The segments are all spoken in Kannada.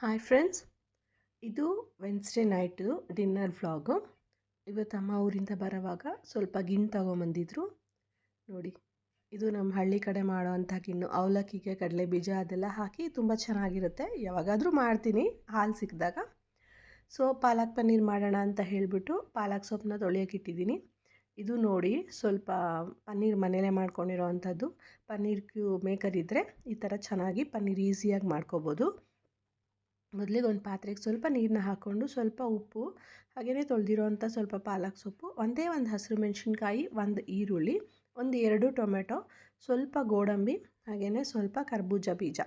ಹಾಯ್ ಫ್ರೆಂಡ್ಸ್, ಇದು ವೆನ್ಸ್ಡೇ ನೈಟು ಡಿನ್ನರ್ ವ್ಲಾಗು. ಇವತ್ತು ಅಮ್ಮ ಊರಿಂದ ಬರೋವಾಗ ಸ್ವಲ್ಪ ಗಿಣ್ಣು ತೊಗೊಂಬಂದಿದ್ರು. ನೋಡಿ, ಇದು ನಮ್ಮ ಹಳ್ಳಿ ಕಡೆ ಮಾಡೋವಂಥ ಗಿಣ್ಣು. ಅವಲಕ್ಕಿಗೆ ಕಡಲೆ ಬೀಜ ಅದೆಲ್ಲ ಹಾಕಿ ತುಂಬ ಚೆನ್ನಾಗಿರುತ್ತೆ. ಯಾವಾಗಾದರೂ ಮಾಡ್ತೀನಿ ಹಾಲು ಸಿಕ್ಕಿದಾಗ. ಸೊ ಪಾಲಕ್ ಪನ್ನೀರ್ ಮಾಡೋಣ ಅಂತ ಹೇಳಿಬಿಟ್ಟು ಪಾಲಕ್ ಸೊಪ್ಪನ್ನ ತೊಳೆಯೋಕ್ಕಿಟ್ಟಿದ್ದೀನಿ. ಇದು ನೋಡಿ, ಸ್ವಲ್ಪ ಪನ್ನೀರ್ ಮನೇಲೇ ಮಾಡ್ಕೊಂಡಿರೋ ಅಂಥದ್ದು. ಪನ್ನೀರ್ ಮೇಕರ್ ಇದ್ದರೆ ಈ ಥರ ಚೆನ್ನಾಗಿ ಪನ್ನೀರ್ ಈಸಿಯಾಗಿ ಮಾಡ್ಕೋಬೋದು. ಮೊದಲಿಗೆ ಒಂದು ಪಾತ್ರೆಗೆ ಸ್ವಲ್ಪ ನೀರನ್ನ ಹಾಕ್ಕೊಂಡು ಸ್ವಲ್ಪ ಉಪ್ಪು, ಹಾಗೆಯೇ ತೊಳೆದಿರೋವಂಥ ಸ್ವಲ್ಪ ಪಾಲಕ್ ಸೊಪ್ಪು, ಒಂದೇ ಒಂದು ಹಸಿರು ಮೆಣಸಿನ್ಕಾಯಿ, ಒಂದು ಈರುಳ್ಳಿ, ಒಂದು 2 ಟೊಮೆಟೊ, ಸ್ವಲ್ಪ ಗೋಡಂಬಿ, ಹಾಗೆಯೇ ಸ್ವಲ್ಪ ಕರ್ಬೂಜ ಬೀಜ,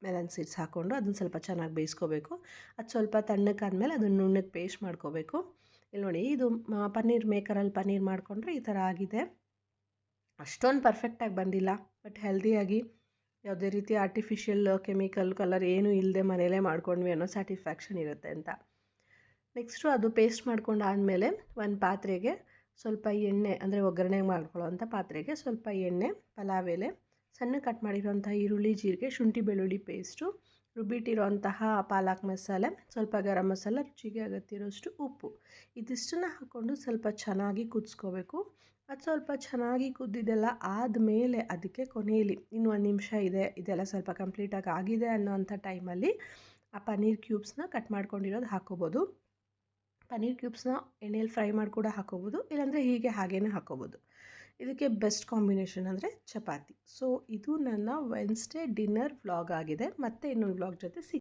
ಮೆಲನ್ ಸೀಡ್ಸ್ ಹಾಕ್ಕೊಂಡು ಅದನ್ನು ಸ್ವಲ್ಪ ಚೆನ್ನಾಗಿ ಬೇಯಿಸ್ಕೋಬೇಕು. ಅದು ಸ್ವಲ್ಪ ತಣ್ಣಕ್ಕಾದ್ಮೇಲೆ ಅದನ್ನು ನುಣ್ಣಗೆ ಪೇಸ್ಟ್ ಮಾಡ್ಕೋಬೇಕು. ಇಲ್ಲಿ ನೋಡಿ, ಇದು ಪನ್ನೀರ್ ಮೇಕರಲ್ಲಿ ಪನ್ನೀರ್ ಮಾಡಿಕೊಂಡ್ರೆ ಈ ಥರ ಆಗಿದೆ. ಅಷ್ಟೊಂದು ಪರ್ಫೆಕ್ಟಾಗಿ ಬಂದಿಲ್ಲ, ಬಟ್ ಹೆಲ್ದಿಯಾಗಿ ಯಾವುದೇ ರೀತಿ ಆರ್ಟಿಫಿಷಿಯಲ್ ಕೆಮಿಕಲ್ ಕಲರ್ ಏನೂ ಇಲ್ಲದೆ ಮನೇಲೇ ಮಾಡ್ಕೊಂಡ್ವಿ ಅನ್ನೋ ಸ್ಯಾಟಿಸ್ಫ್ಯಾಕ್ಷನ್ ಇರುತ್ತೆ ಅಂತ. ನೆಕ್ಸ್ಟು ಅದು ಪೇಸ್ಟ್ ಮಾಡ್ಕೊಂಡಾದಮೇಲೆ ಒಂದು ಪಾತ್ರೆಗೆ ಸ್ವಲ್ಪ ಎಣ್ಣೆ, ಅಂದರೆ ಒಗ್ಗರಣೆಗೆ ಮಾಡ್ಕೊಳ್ಳೋ ಅಂಥ ಪಾತ್ರೆಗೆ ಸ್ವಲ್ಪ ಎಣ್ಣೆ, ಪಲಾವ್ ಎಲೆ, ಸಣ್ಣ ಕಟ್ ಮಾಡಿರೋಂಥ ಈರುಳ್ಳಿ, ಜೀರಿಗೆ, ಶುಂಠಿ ಬೆಳ್ಳುಳ್ಳಿ ಪೇಸ್ಟು, ರುಬ್ಬಿಟ್ಟಿರೋಂತಹ ಪಾಲಕ್ ಮಸಾಲೆ, ಸ್ವಲ್ಪ ಗರಂ ಮಸಾಲ, ರುಚಿಗೆ ಅಗತ್ಯರೋಷ್ಟು ಉಪ್ಪು, ಇದಿಷ್ಟನ್ನು ಹಾಕ್ಕೊಂಡು ಸ್ವಲ್ಪ ಚೆನ್ನಾಗಿ ಕುದಿಸ್ಕೋಬೇಕು. ಅದು ಸ್ವಲ್ಪ ಚೆನ್ನಾಗಿ ಕುದ್ದಿದ್ದೆಲ್ಲ ಆದಮೇಲೆ ಅದಕ್ಕೆ ಕೊನೆಯಲ್ಲಿ ಇನ್ನು 1 ನಿಮಿಷ ಇದೆ, ಇದೆಲ್ಲ ಸ್ವಲ್ಪ ಕಂಪ್ಲೀಟಾಗಿ ಆಗಿದೆ ಅನ್ನೋವಂಥ ಟೈಮಲ್ಲಿ ಆ ಪನ್ನೀರ್ ಕ್ಯೂಬ್ಸ್ನ ಕಟ್ ಮಾಡ್ಕೊಂಡಿರೋದು ಹಾಕ್ಕೋಬೋದು. ಪನ್ನೀರ್ ಕ್ಯೂಬ್ಸ್ನ ಎಣ್ಣೆಯಲ್ಲಿ ಫ್ರೈ ಮಾಡಿ ಕೂಡ ಹಾಕ್ಕೋಬೋದು, ಇಲ್ಲಾಂದರೆ ಹಾಗೇ ಹಾಕ್ಕೋಬೋದು. ಇದಕ್ಕೆ ಬೆಸ್ಟ್ ಕಾಂಬಿನೇಷನ್ ಅಂದರೆ ಚಪಾತಿ. ಸೊ ಇದು ನನ್ನ ವೆನ್ಸ್ಡೇ ಡಿನ್ನರ್ ವ್ಲಾಗ್ ಆಗಿದೆ. ಮತ್ತೆ ಇನ್ನೊಂದು ವ್ಲಾಗ್ ಜೊತೆ